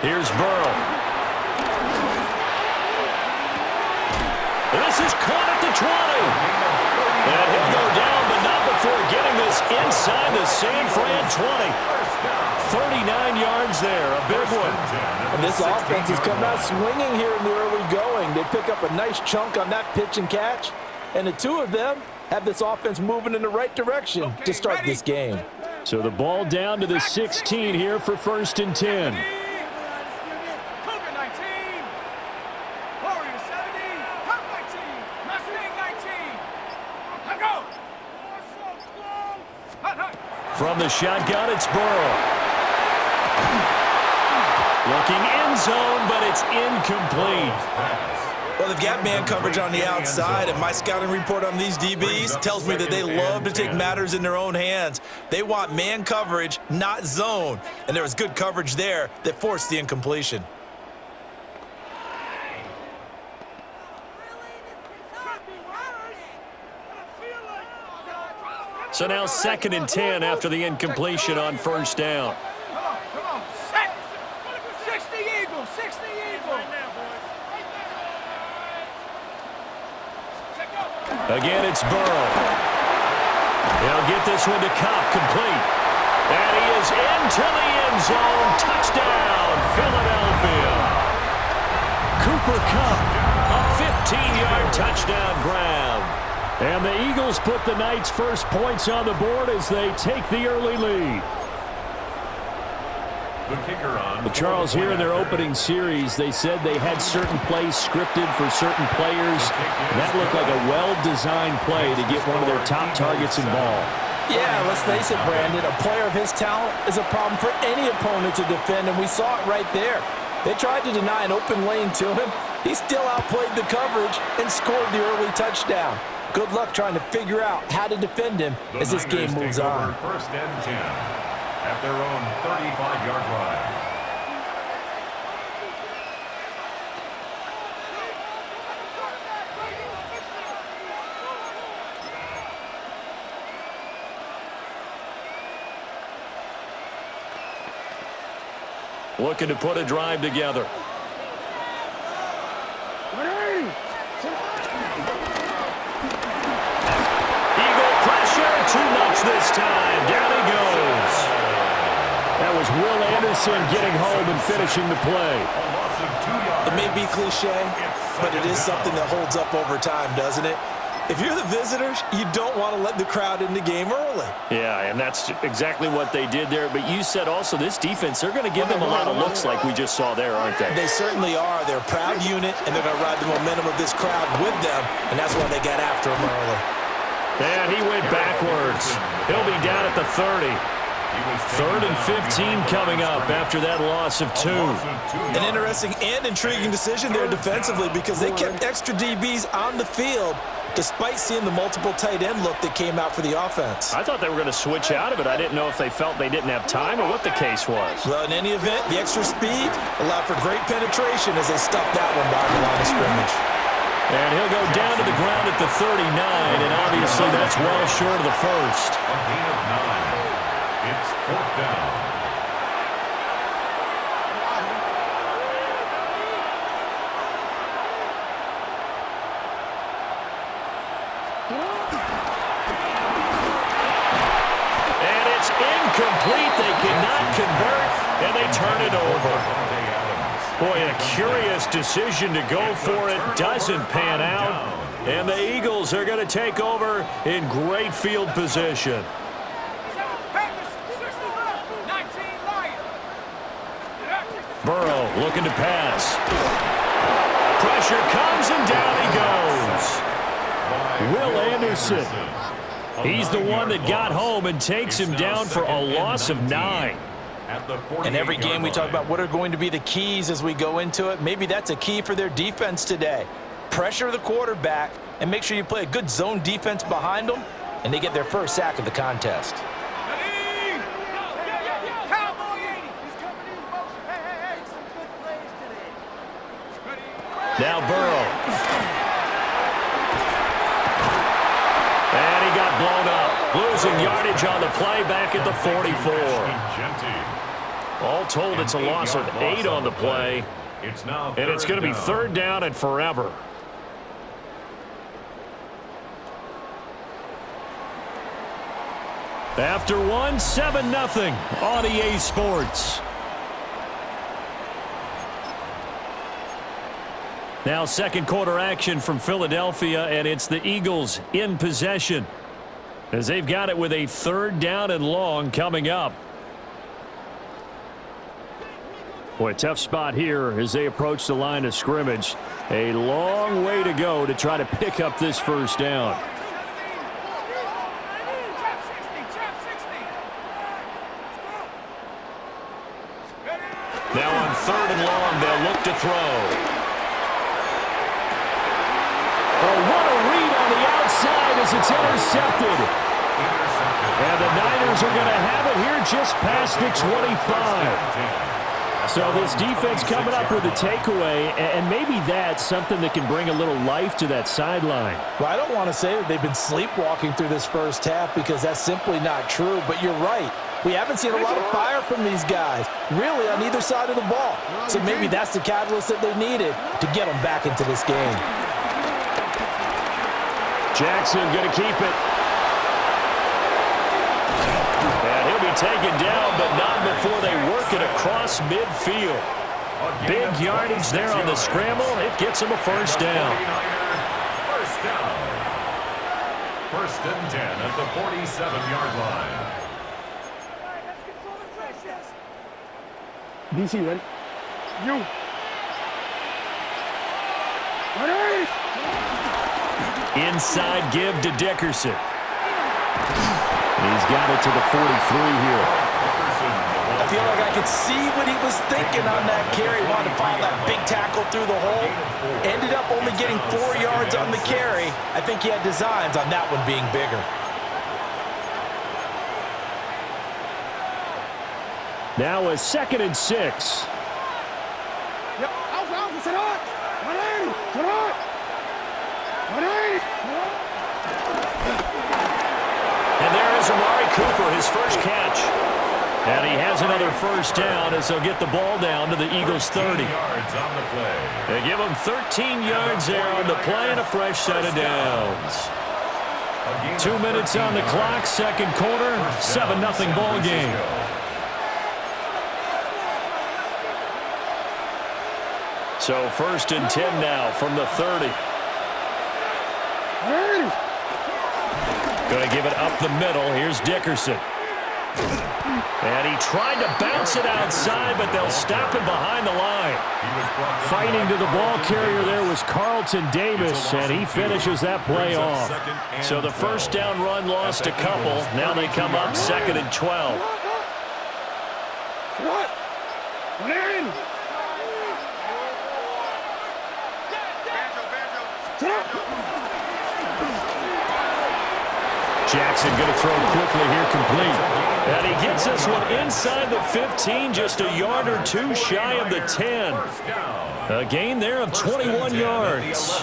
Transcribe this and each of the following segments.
Here's Burrow. This is caught at the 20. And he'll go down, but not before getting this inside the San Fran 20. 39 yards there, a big one. And this offense has come out swinging here in the early going. They pick up a nice chunk on that pitch and catch. And the two of them have this offense moving in the right direction to start this game. So the ball down to the 16 here for 1st and 10. From the shotgun, it's Burrow. Looking end zone, but it's incomplete. Well, they've got man coverage on the outside, and my scouting report on these DBs tells me that they love to take matters in their own hands. They want man coverage, not zone. And there was good coverage there that forced the incompletion. So now 2nd and 10 after the incompletion on 1st down. Come on, set. 60 Eagles, 60 Eagles. Again, it's Burrow. He'll get this one to Cobb, complete. And he is into the end zone. Touchdown, Philadelphia. Cooper Kupp, a 15-yard touchdown grab. And the Eagles put the Knights' first points on the board as they take the early lead. But Charles, here in their opening series, they said they had certain plays scripted for certain players. That looked like a well-designed play to get one of their top targets involved. Yeah, let's face it, Brandon. A player of his talent is a problem for any opponent to defend, and we saw it right there. They tried to deny an open lane to him. He still outplayed the coverage and scored the early touchdown. Good luck trying to figure out how to defend him as this game moves on. 1st and 10 at their own 35-yard line. Looking to put a drive together. Too much this time. Down he goes. That was Will Anderson getting home and finishing the play. It may be cliche, but it is something that holds up over time, doesn't it? If you're the visitors, you don't want to let the crowd in the game early. Yeah, and that's exactly what they did there. But you said also this defense, they're going to give them a lot of looks like we just saw there, aren't they? They certainly are. They're a proud unit, and they're going to ride the momentum of this crowd with them, and that's why they got after them early. And he went backwards. He'll be down at the 30. 3rd and 15 coming up after that loss of 2. An interesting and intriguing decision there defensively because they kept extra DBs on the field despite seeing the multiple tight end look that came out for the offense. I thought they were going to switch out of it. I didn't know if they felt they didn't have time or what the case was. Well, in any event, the extra speed allowed for great penetration as they stuffed that one by the line of scrimmage. And he'll go down to the ground at the 39, and obviously that's well short of the first. A gain of 9. It's 4th down. And it's incomplete. They cannot convert, and they turn it over. Boy, a curious decision to go for it. Doesn't pan out. And the Eagles are going to take over in great field position. Burrow looking to pass. Pressure comes and down he goes. Will Anderson. He's the one that got home and takes him down for a loss of 9. In every game we talk about what are going to be the keys as we go into it. Maybe that's a key for their defense today. Pressure the quarterback and make sure you play a good zone defense behind them, and they get their first sack of the contest. Now Burrow. And he got blown up. Loses losing yardage on the play back at the 44. All told, it's a loss of 8 on the play. And it's going to be third down and forever. After one, 7-0 on EA Sports. Now second quarter action from Philadelphia, and it's the Eagles in possession as they've got it with a third down and long coming up. Boy, tough spot here as they approach the line of scrimmage. A long way to go to try to pick up this first down. Now on third and long, they'll look to throw. Oh, what a read on the outside as it's intercepted. And the Niners are going to have it here just past the 25. So this defense coming up with a takeaway, and maybe that's something that can bring a little life to that sideline. Well, I don't want to say that they've been sleepwalking through this first half because that's simply not true, but you're right. We haven't seen a lot of fire from these guys, really, on either side of the ball. So maybe that's the catalyst that they needed to get them back into this game. Jackson going to keep it. And he'll be taken down, but not before they work it across midfield. Big yardage there on the scramble. It gets him a first down. First down. First and 10 at the 47-yard line. DC, ready? You. Inside give to Dickerson. He's got it to the 43 here. I feel like I could see what he was thinking on that carry. Wanted to follow that big tackle through the hole. Ended up only getting 4 yards on the carry. I think he had designs on that one being bigger. Now a 2nd and 6. Yep, Alpha, sit on. 180, sit on. 180. And there is Amari Cooper, his first catch. And he has another first down as they'll get the ball down to the Eagles' 30. Yards on the play. They give him 13 yards there on the play and a fresh set of downs. 2 minutes on the clock, second quarter, 7-0 ball game. So first and 10 now from the 30. Going to give it up the middle. Here's Dickerson. And he tried to bounce it outside, but they'll stop him behind the line. Fighting to the ball carrier there was Carlton Davis, and he finishes that play off. So the first down run lost a couple. Now they come up 2nd and 12. What? 180. Jackson going to throw quickly here, complete. And he gets this one inside the 15, just a yard or two shy of the 10. A gain there of 21 yards.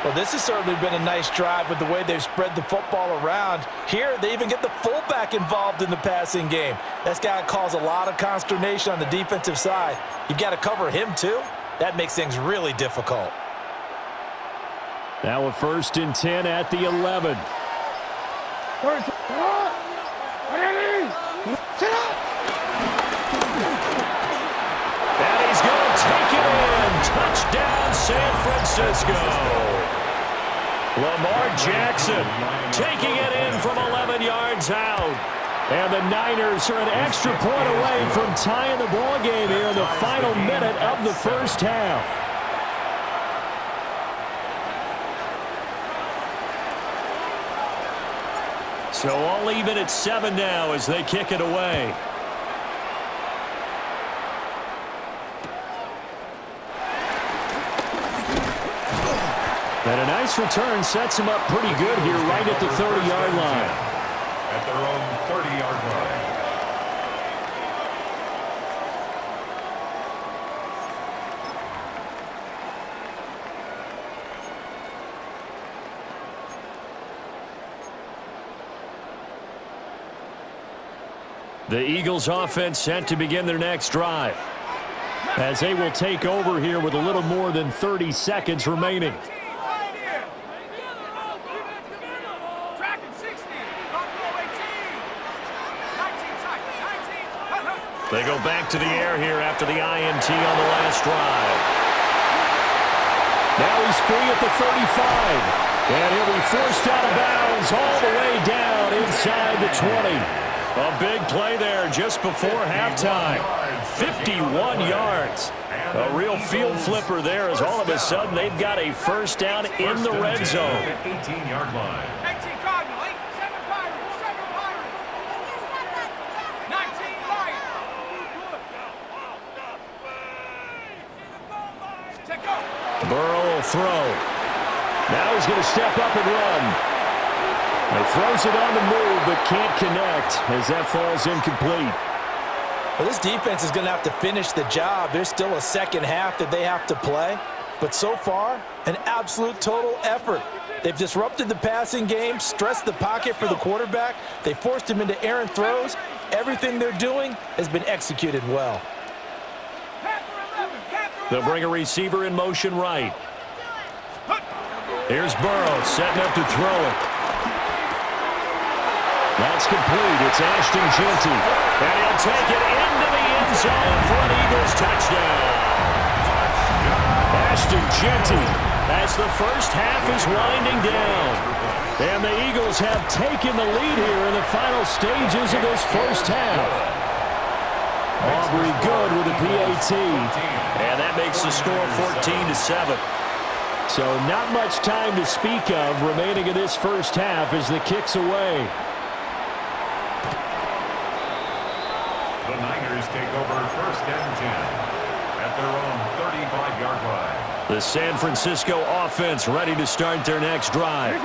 Well, this has certainly been a nice drive with the way they've spread the football around. Here, they even get the fullback involved in the passing game. That's got to cause a lot of consternation on the defensive side. You've got to cover him, too. That makes things really difficult. Now a 1st and 10 at the 11. And he's going to take it in. Touchdown, San Francisco. Lamar Jackson taking it in from 11 yards out. And the Niners are an extra point away from tying the ball game here in the final minute of the first half. So all even at 7 now as they kick it away. And a nice return sets them up pretty good here right at the 30-yard line. At their own 30-yard line. The Eagles offense set to begin their next drive, as they will take over here with a little more than 30 seconds remaining. They go back to the air here after the INT on the last drive. Now he's free at the 35. And he'll be forced out of bounds all the way down inside the 20. A big play there just before halftime. 51 yards. A real field flipper there as all of a sudden they've got a first down in the red zone. 18-yard line. 18 Cardinal, 7 Pirates, 7 Pirates. 19 Lions. Check go. Burrow will throw. Now he's going to step up and run. He throws it on the move but can't connect as that falls incomplete. Well, this defense is going to have to finish the job. There's still a second half that they have to play. But so far, an absolute total effort. They've disrupted the passing game, stressed the pocket for the quarterback. They forced him into errant throws. Everything they're doing has been executed well. They'll bring a receiver in motion right. Here's Burrow setting up to throw it. That's complete. It's Ashton Jeanty. And he'll take it into the end zone for an Eagles touchdown. Ashton Jeanty as the first half is winding down. And the Eagles have taken the lead here in the final stages of this first half. Aubrey good with a PAT. And that makes the score 14-7. So not much time to speak of remaining in this first half as the kick's away. The Niners take over first and 10 at their own 35-yard line. The San Francisco offense ready to start their next drive.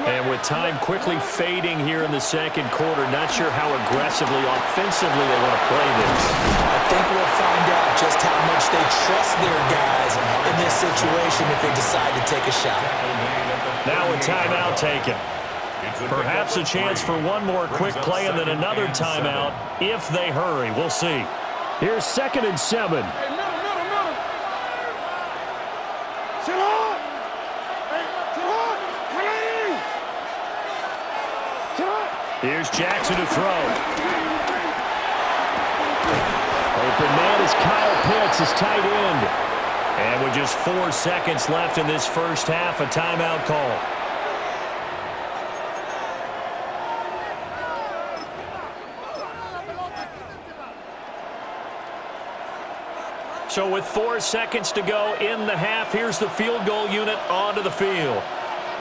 And with time quickly fading here in the second quarter, not sure how aggressively, offensively they want to play this. I think we'll find out just how much they trust their guys in this situation if they decide to take a shot. Now a timeout taken. Perhaps a chance for one more quick play and then another timeout if they hurry. We'll see. Here's 2nd and 7. Here's Jackson to throw. Open man is Kyle Pitts, his tight end. And with just 4 seconds left in this first half, a timeout call. So with 4 seconds to go in the half, here's the field goal unit onto the field.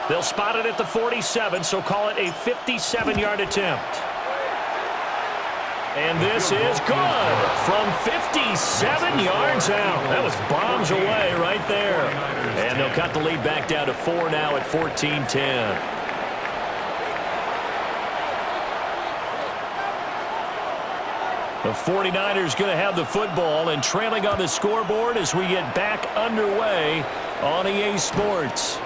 They'll spot it at the 47, so call it a 57-yard attempt. And this is good from 57 yards out. That was bombs away right there. And they'll cut the lead back down to 4 now at 14-10. The 49ers going to have the football and trailing on the scoreboard as we get back underway on EA Sports.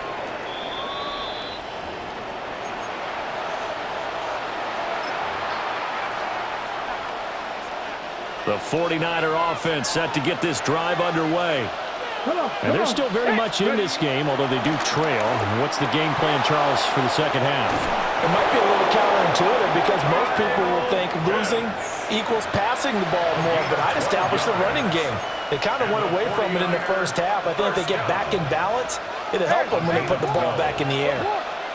The 49er offense set to get this drive underway. And they're still very much in this game, although they do trail. What's the game plan, Charles, for the second half? It might be a little counterintuitive because most people will think losing equals passing the ball more, but I'd establish the running game. They kind of went away from it in the first half. I think if they get back in balance, it'll help them when they put the ball back in the air.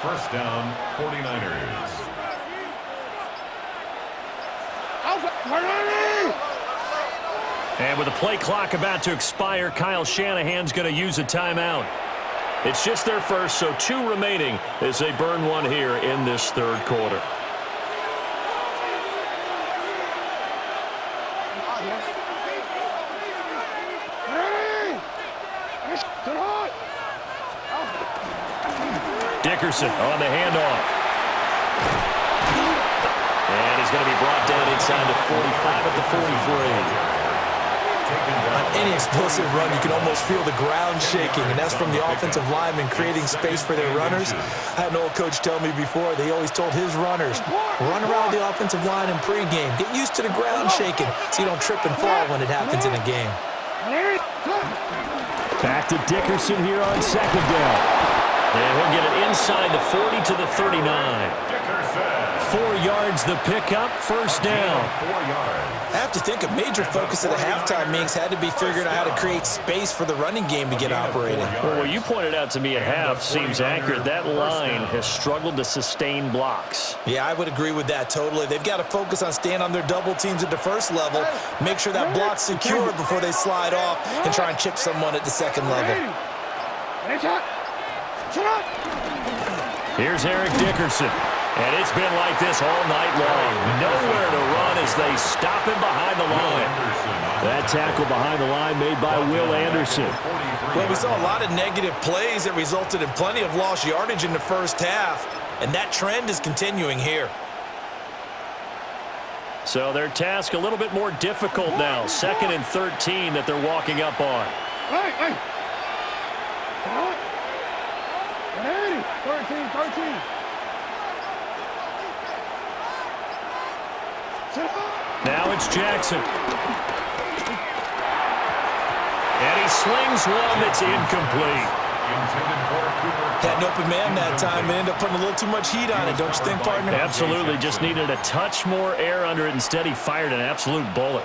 First down, 49ers. And with the play clock about to expire, Kyle Shanahan's going to use a timeout. It's just their first, so 2 remaining as they burn one here in this third quarter. Dickerson on the handoff. And he's going to be brought down inside the 45 at the 43. On any explosive run, you can almost feel the ground shaking, and that's from the offensive linemen creating space for their runners. I had an old coach tell me before, they always told his runners, run around the offensive line in pregame. Get used to the ground shaking so you don't trip and fall when it happens in a game. Back to Dickerson here on second down. And he'll get it inside the 40 to the 39. 4 yards the pickup, first down. 4 yards. I have to think a major focus of the halftime meetings had to be figuring out how to create space for the running game to get operating. Well, what you pointed out to me at half seems accurate. That line has struggled to sustain blocks. Yeah, I would agree with that totally. They've got to focus on staying on their double teams at the first level, make sure that block's secure before they slide off and try and chip someone at the second level. Here's Eric Dickerson. And it's been like this all night long. Nowhere to run as they stop him behind the line. That tackle behind the line made by Will Anderson. Well, we saw a lot of negative plays that resulted in plenty of lost yardage in the first half, and that trend is continuing here. So their task a little bit more difficult now. 2nd and 13 that they're walking up on. 13. Now it's Jackson. And he slings one that's incomplete. Had an open man that time and ended up putting a little too much heat on it, don't you think, partner? Absolutely. Just needed a touch more air under it. Instead, he fired an absolute bullet.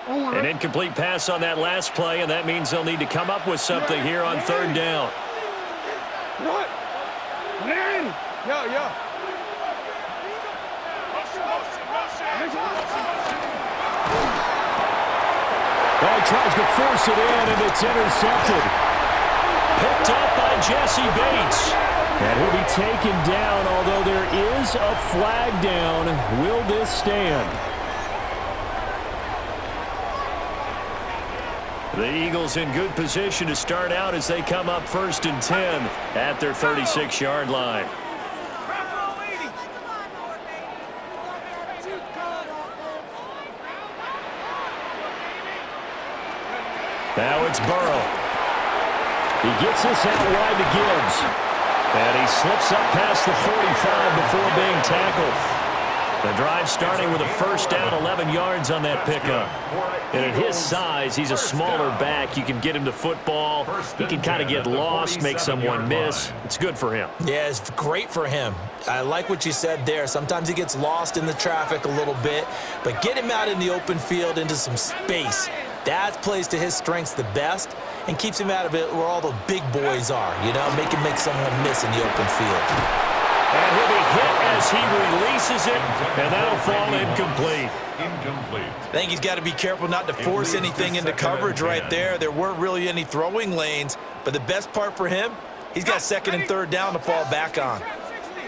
An incomplete pass on that last play, and that means they'll need to come up with something here on 3rd down. Yo. Well, he tries to force it in, and it's intercepted. Picked up by Jesse Bates. And he'll be taken down, although there is a flag down. Will this stand? The Eagles in good position to start out as they come up 1st and 10 at their 36-yard line. Now it's Burrow. He gets this out wide to Gibbs. And he slips up past the 45 before being tackled. The drive starting with a first down, 11 yards on that pickup. And at his size, he's a smaller back. You can get him to football. He can kind of get lost, make someone miss. It's good for him. Yeah, it's great for him. I like what you said there. Sometimes he gets lost in the traffic a little bit, but get him out in the open field into some space. That plays to his strengths the best and keeps him out of it where all the big boys are, you know, make someone miss in the open field. And he'll be hit as he releases it, and that'll fall incomplete. I think he's got to be careful not to force anything into coverage right there. There weren't really any throwing lanes, but the best part for him, he's got 2nd and 3rd down to fall back on.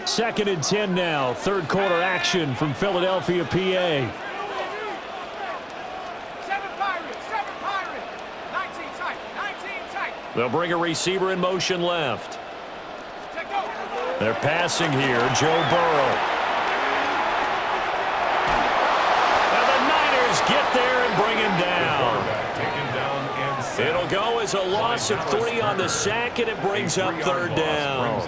2nd and 10 now, 3rd quarter action from Philadelphia, PA. 7 Pirates. 19 tight. They'll bring a receiver in motion left. They're passing here, Joe Burrow. And the Niners get there and bring him down. It'll go as a loss of 3 on the sack, and it brings up 3rd down.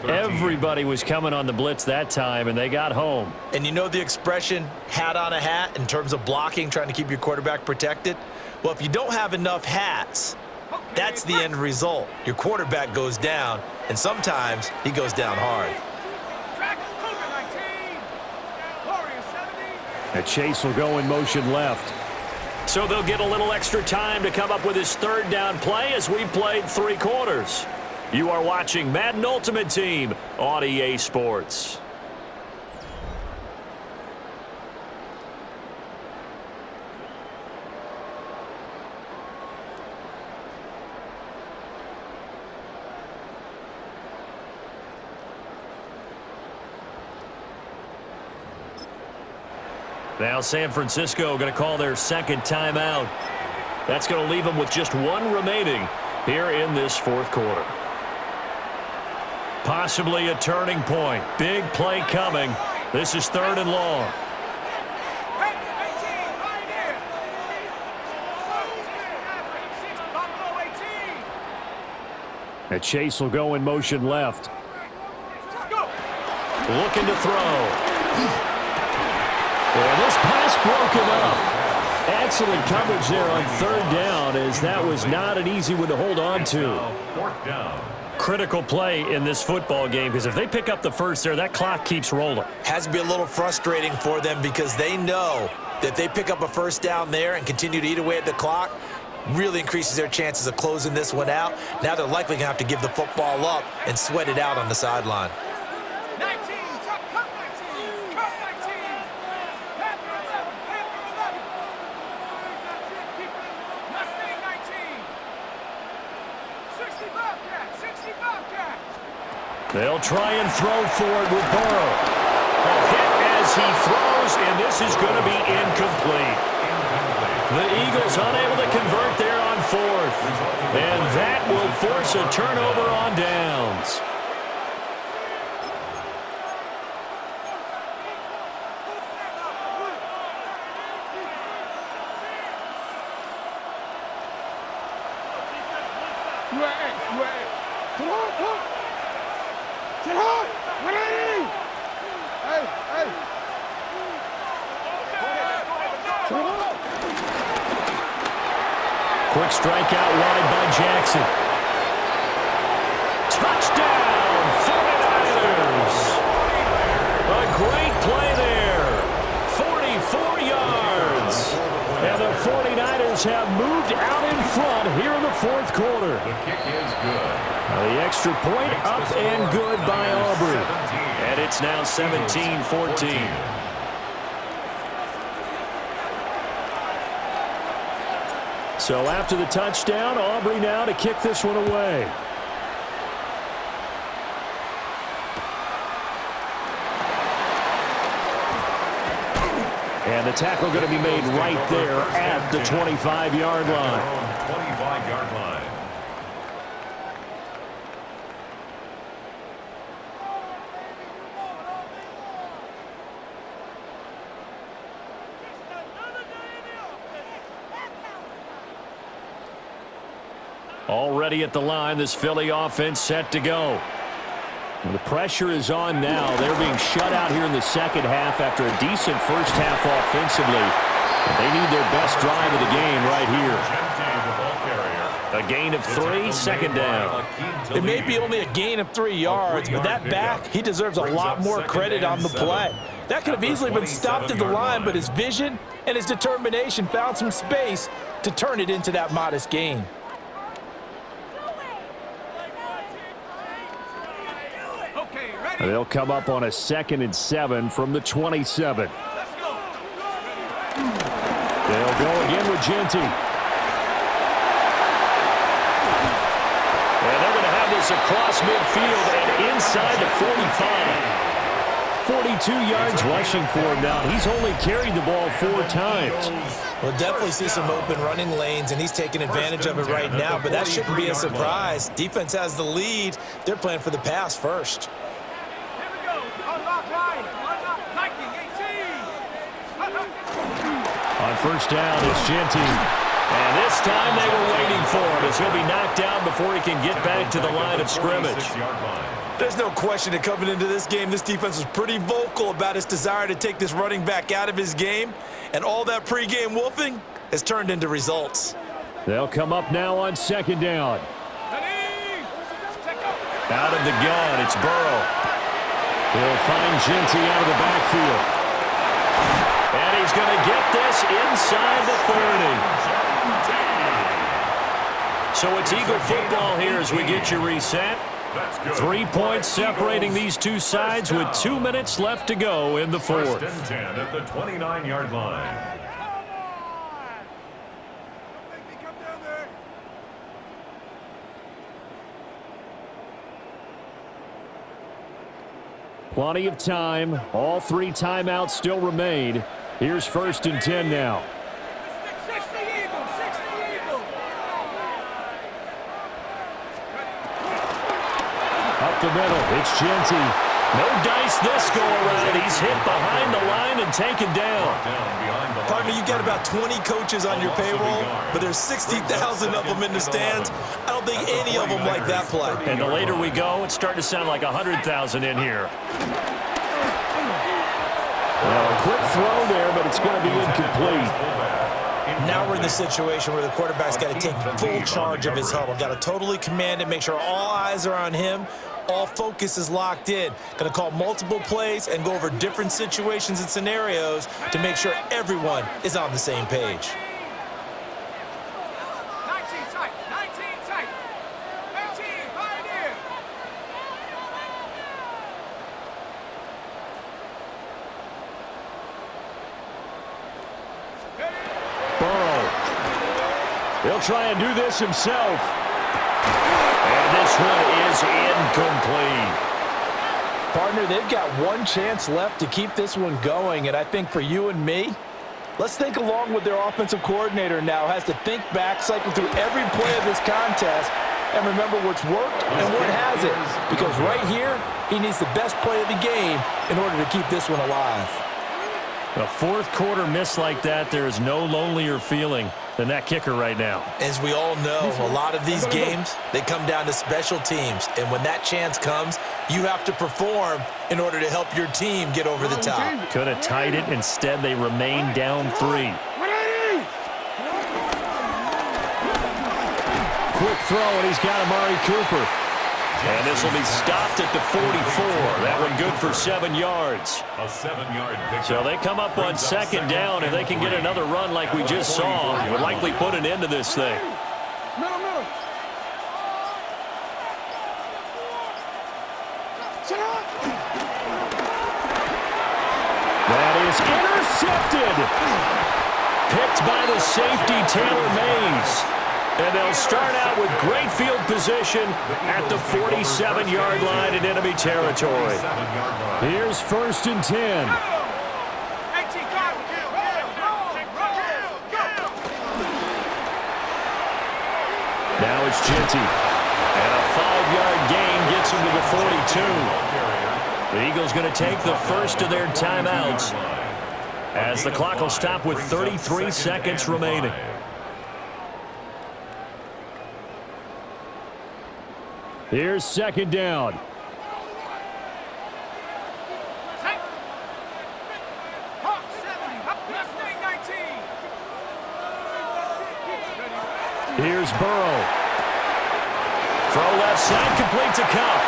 Everybody was coming on the blitz that time, and they got home. And you know the expression, hat on a hat, in terms of blocking, trying to keep your quarterback protected? Well, if you don't have enough hats, that's the end result. Your quarterback goes down, and sometimes he goes down hard. And Chase will go in motion left. So they'll get a little extra time to come up with his 3rd down play as we played 3 quarters. You are watching Madden Ultimate Team on EA Sports. Now San Francisco going to call their 2nd timeout. That's going to leave them with just 1 remaining here in this 4th quarter. Possibly a turning point. Big play coming. This is 3rd and long. And Chase will go in motion left. Looking to throw. And this pass broken up. Excellent coverage there on 3rd down, as that was not an easy one to hold on to. 4th down. Critical play in this football game, because if they pick up the first there, that clock keeps rolling. Has to be a little frustrating for them, because they know that they pick up a 1st down there and continue to eat away at the clock, really increases their chances of closing this one out. Now they're likely going to have to give the football up and sweat it out on the sideline. 19, cut 19, cut 19. Panther 11, Panther 11. Mustang 19. 60 Bobcat, 60 Bobcat. They'll try and throw for it with Burrow. A hit as he throws, and this is going to be incomplete. The Eagles unable to convert there on 4th. And that will force a turnover on downs. Quick strike out wide by Jackson. Touchdown, 49ers. A great play there. 44 yards. And the 49ers have moved out in front here in the 4th quarter. The kick is good. The extra point up and good by Aubrey. And it's now 17-14. So after the touchdown, Aubrey now to kick this one away. And the tackle going to be made right there at the 25-yard line. 25-yard line. Already at the line, this Philly offense set to go. And the pressure is on now. They're being shut out here in the 2nd half after a decent first half offensively. But they need their best drive of the game right here. A gain of 3, 2nd down. It may be only a gain of 3 yards, but that back, he deserves a lot more credit on the play. That could have easily been stopped at the line, but his vision and his determination found some space to turn it into that modest gain. They'll come up on a 2nd and 7 from the 27. They'll go again with Genty. And they're going to have this across midfield and inside the 45. 42 yards rushing for him now. He's only carried the ball 4 times. We'll definitely see some open running lanes, and he's taking advantage of it right now, but that shouldn't be a surprise. Defense has the lead. They're playing for the pass first. On 1st down, it's Genty. And this time they were waiting for him, as he'll be knocked down before he can get back to the line of scrimmage. There's no question that coming into this game, this defense was pretty vocal about its desire to take this running back out of his game, and all that pregame wolfing has turned into results. They'll come up now on 2nd down. Out of the gun, it's Burrow. He'll find Genty out of the backfield. And he's going to get this inside the 30. So it's Eagle football here as we get you reset. 3 points separating these two sides with 2 minutes left to go in the 4th. 1st and 10 at the 29-yard line. Plenty of time. All 3 timeouts still remain. Here's 1st and 10 now. 60 Eagle, 60 Eagle. Up up the middle. It's Genty. No dice this go-around. He's hit behind the line and taken down. Partner, you got about 20 coaches on your payroll, but there's 60,000 of them in the stands. I don't think any of them like that play. And the later we go, it's starting to sound like 100,000 in here. Well, a quick throw there, but it's going to be incomplete. Now we're in the situation where the quarterback's got to take full charge of his huddle. Got to totally command it, make sure all eyes are on him. All focus is locked in. Going to call multiple plays and go over different situations and scenarios to make sure everyone is on the same page. 19 tight, 19 tight. 19, pioneer. Burrow. He'll try and do this himself. And this one is incomplete. Partner, they've got one chance left to keep this one going, and I think for you and me, let's think along with their offensive coordinator now. Has to think back, cycle through every play of this contest, and remember what's worked and what hasn't. Because right here, he needs the best play of the game in order to keep this one alive. A fourth quarter miss like that, there is no lonelier feeling than that kicker right now. As we all know, a lot of these games, they come down to special teams. And when that chance comes, you have to perform in order to help your team get over the top. Could have tied it. Instead, they remain down 3. Quick throw, and he's got Amari Cooper. And this will be stopped at the 44. That one good for 7 yards. A 7-yard pickup. So they come up on second down. If they can get another run like we just saw, it would likely put an end to this thing. Middle. That is intercepted. Picked by the safety, Taylor Mays. And they'll start out with great field position at the 47-yard line in enemy territory. Here's 1st and 10. 18, Now it's Genty. And a 5-yard gain gets him to the 42. The Eagles going to take the first of their timeouts as the clock will stop with 33 seconds remaining. Here's 2nd down. Here's Burrow. Throw left side, complete to Cup.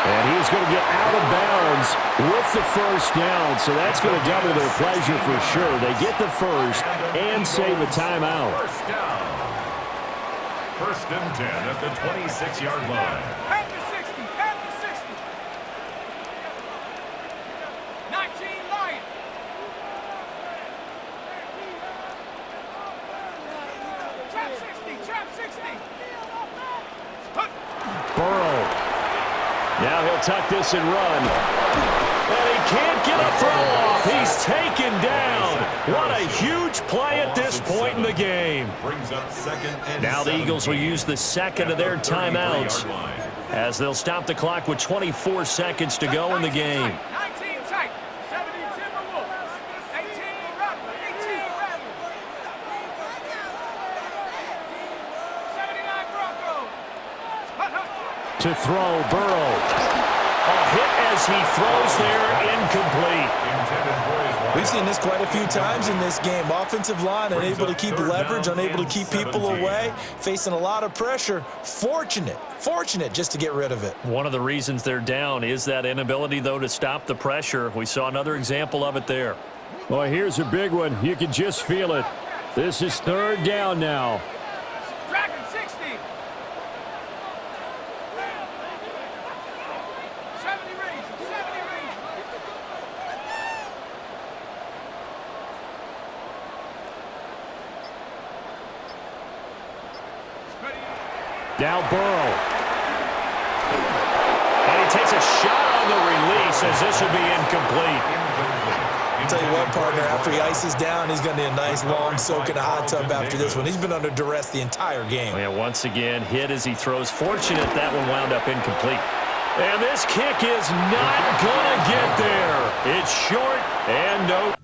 And he's going to get out of bounds with the first down, so that's going to double their pleasure for sure. They get the first and save a timeout. First down. 1st and 10 at the 26-yard line. At the 60, at the 60. 19, Lion. Trap 60. Burrow. Now he'll tuck this and run. And he can't get a throw off. He's taken down. What a huge play at this point in the game. Brings up 2nd and Now the 7. Eagles will use the second of their timeouts as they'll stop the clock with 24 seconds to go in the game. 19 tight. 70 Timberwolves. 18 Rattler. 18 Rattler. 79 Broncos. To throw, Burrow. A hit as he throws there, incomplete. We've seen this quite a few times in this game. Offensive line unable to keep leverage, unable to keep people away, facing a lot of pressure. Fortunate just to get rid of it. One of the reasons they're down is that inability, though, to stop the pressure. We saw another example of it there. Well, here's a big one. You can just feel it. This is 3rd down now. Dragon 60. 70 range. 70 range. Now Burrow. And he takes a shot on the release as this will be incomplete. I'll tell you what, partner, after he ices down, he's going to need a nice long soak in a hot tub after this one. He's been under duress the entire game. And once again, hit as he throws. Fortunate that one wound up incomplete. And this kick is not going to get there. It's short and no.